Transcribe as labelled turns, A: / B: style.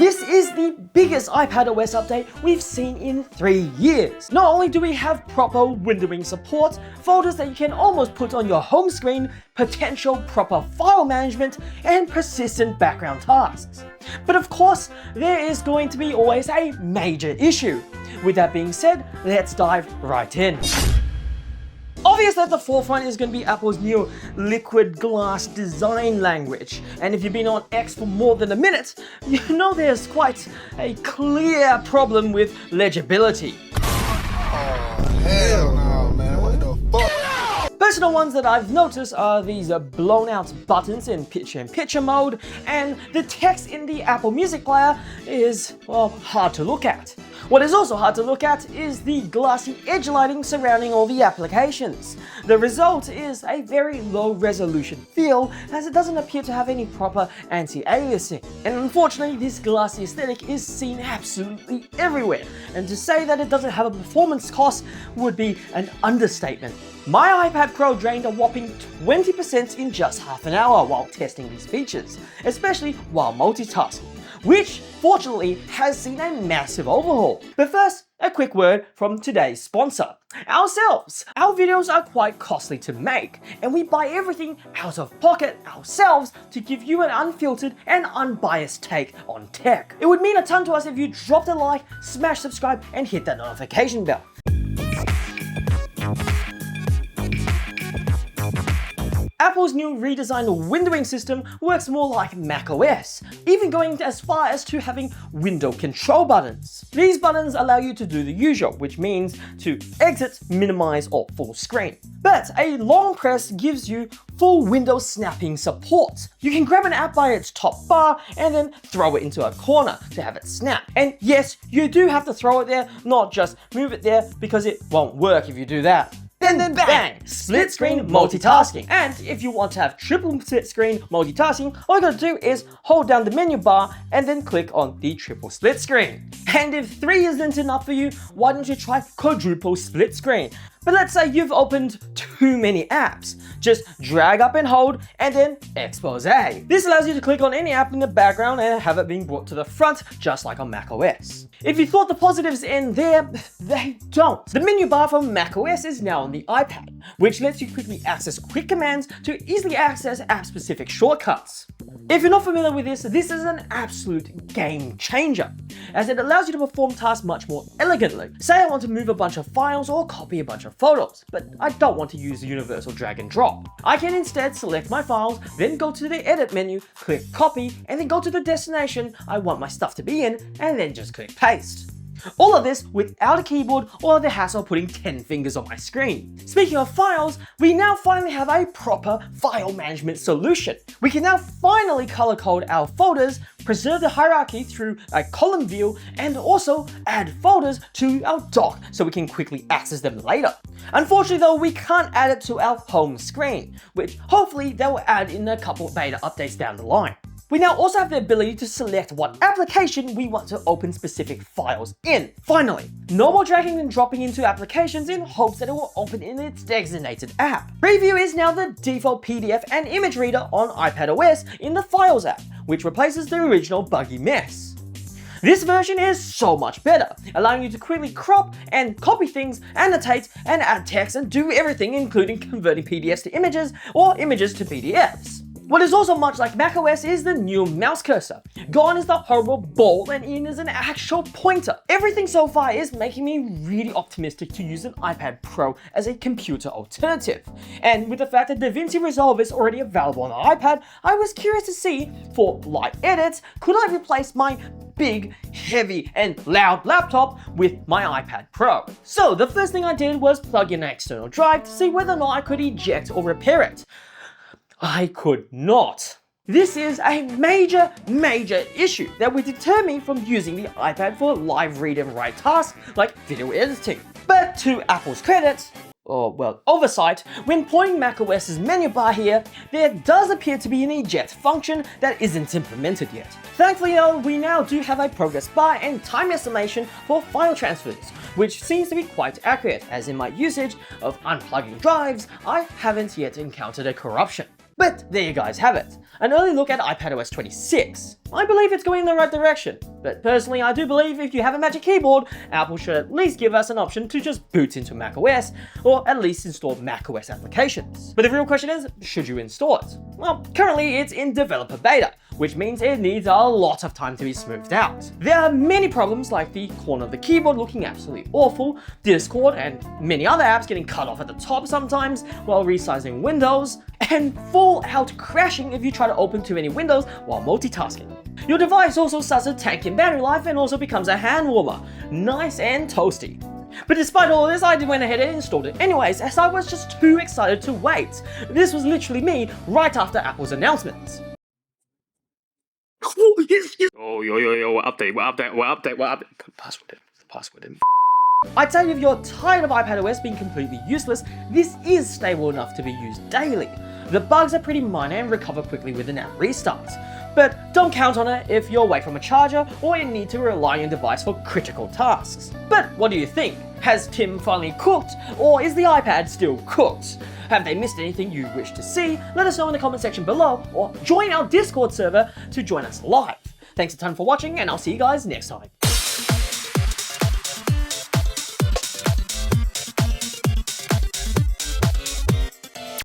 A: This is the biggest iPadOS update we've seen in 3 years. Not only do we have proper windowing support, folders that you can almost put on your home screen, potential proper file management, and persistent background tasks. But of course, there is going to be always a major issue. With that being said, let's dive right in. Obviously, at the forefront is going to be Apple's new liquid glass design language. And if you've been on X for more than a minute, you know there's quite a clear problem with legibility.
B: Oh, hell no, man. What the fuck?
A: Personal ones that I've noticed are these blown out buttons in picture-in-picture mode, and the text in the Apple Music player is, well, hard to look at. What is also hard to look at is the glassy edge lighting surrounding all the applications. The result is a very low resolution feel, as it doesn't appear to have any proper anti-aliasing. And unfortunately, this glassy aesthetic is seen absolutely everywhere, and to say that it doesn't have a performance cost would be an understatement. My iPad Pro drained a whopping 20% in just half an hour while testing these features, especially while multitasking, which fortunately has seen a massive overhaul. But first, a quick word from today's sponsor, ourselves. Our videos are quite costly to make, and we buy everything out of pocket ourselves to give you an unfiltered and unbiased take on tech. It would mean a ton to us if you dropped a like, smash subscribe, and hit that notification bell. Apple's new redesigned windowing system works more like macOS, even going as far as to having window control buttons. These buttons allow you to do the usual, which means to exit, minimize, or full screen. But a long press gives you full window snapping support. You can grab an app by its top bar and then throw it into a corner to have it snap. And yes, you do have to throw it there, not just move it there, because it won't work if you do that. And then bang! Split screen multitasking. And if you want to have triple split screen multitasking, all you gotta do is hold down the menu bar and then click on the triple split screen. And if 3 isn't enough for you, why don't you try quadruple split screen? But let's say you've opened too many apps. Just drag up and hold, and then expose. This allows you to click on any app in the background and have it being brought to the front, just like on macOS. If you thought the positives end there, they don't. The menu bar from macOS is now on the iPad, which lets you quickly access quick commands to easily access app-specific shortcuts. If you're not familiar with this is an absolute game changer, as it allows you to perform tasks much more elegantly. Say I want to move a bunch of files or copy a bunch of photos, but I don't want to use the universal drag and drop. I can instead select my files, then go to the edit menu, click copy, and then go to the destination I want my stuff to be in, and then just click paste. All of this without a keyboard or the hassle of putting 10 fingers on my screen. Speaking of files, we now finally have a proper file management solution. We can now finally color code our folders, preserve the hierarchy through a column view, and also add folders to our dock so we can quickly access them later. Unfortunately though, we can't add it to our home screen, which hopefully they will add in a couple beta updates down the line. We now also have the ability to select what application we want to open specific files in. Finally, no more dragging and dropping into applications in hopes that it will open in its designated app. Preview is now the default PDF and image reader on iPadOS in the Files app, which replaces the original buggy mess. This version is so much better, allowing you to quickly crop and copy things, annotate and add text, and do everything including converting PDFs to images or images to PDFs. What is also much like macOS is the new mouse cursor. Gone is the horrible ball and in is an actual pointer. Everything so far is making me really optimistic to use an iPad Pro as a computer alternative. And with the fact that DaVinci Resolve is already available on the iPad, I was curious to see, for light edits, could I replace my big, heavy, and loud laptop with my iPad Pro? So the first thing I did was plug in an external drive to see whether or not I could eject or repair it. I could not. This is a major issue that would deter me from using the iPad for live read and write tasks like video editing. But to Apple's credit, or well, oversight, when pointing macOS's menu bar here, there does appear to be an eject function that isn't implemented yet. Thankfully though, we now do have a progress bar and time estimation for file transfers, which seems to be quite accurate, as in my usage of unplugging drives, I haven't yet encountered a corruption. But there you guys have it, an early look at iPadOS 26. I believe it's going in the right direction, but personally I do believe if you have a Magic Keyboard, Apple should at least give us an option to just boot into macOS, or at least install macOS applications. But the real question is, should you install it? Well, currently it's in developer beta, which means it needs a lot of time to be smoothed out. There are many problems like the corner of the keyboard looking absolutely awful, Discord and many other apps getting cut off at the top sometimes while resizing windows, and full out crashing if you try to open too many windows while multitasking. Your device also starts to tank in battery life and also becomes a hand warmer, nice and toasty. But despite all this, I went ahead and installed it anyways, as I was just too excited to wait. This was literally me right after Apple's announcement.
C: Oh, what update. Put password in.
A: I'd say if you're tired of iPadOS being completely useless, this is stable enough to be used daily. The bugs are pretty minor and recover quickly with an app restart. But don't count on it if you're away from a charger or you need to rely on your device for critical tasks. But what do you think? Has Tim finally cooked, or is the iPad still cooked? Have they missed anything you wish to see? Let us know in the comment section below, or join our Discord server to join us live. Thanks a ton for watching, and I'll see you guys next time.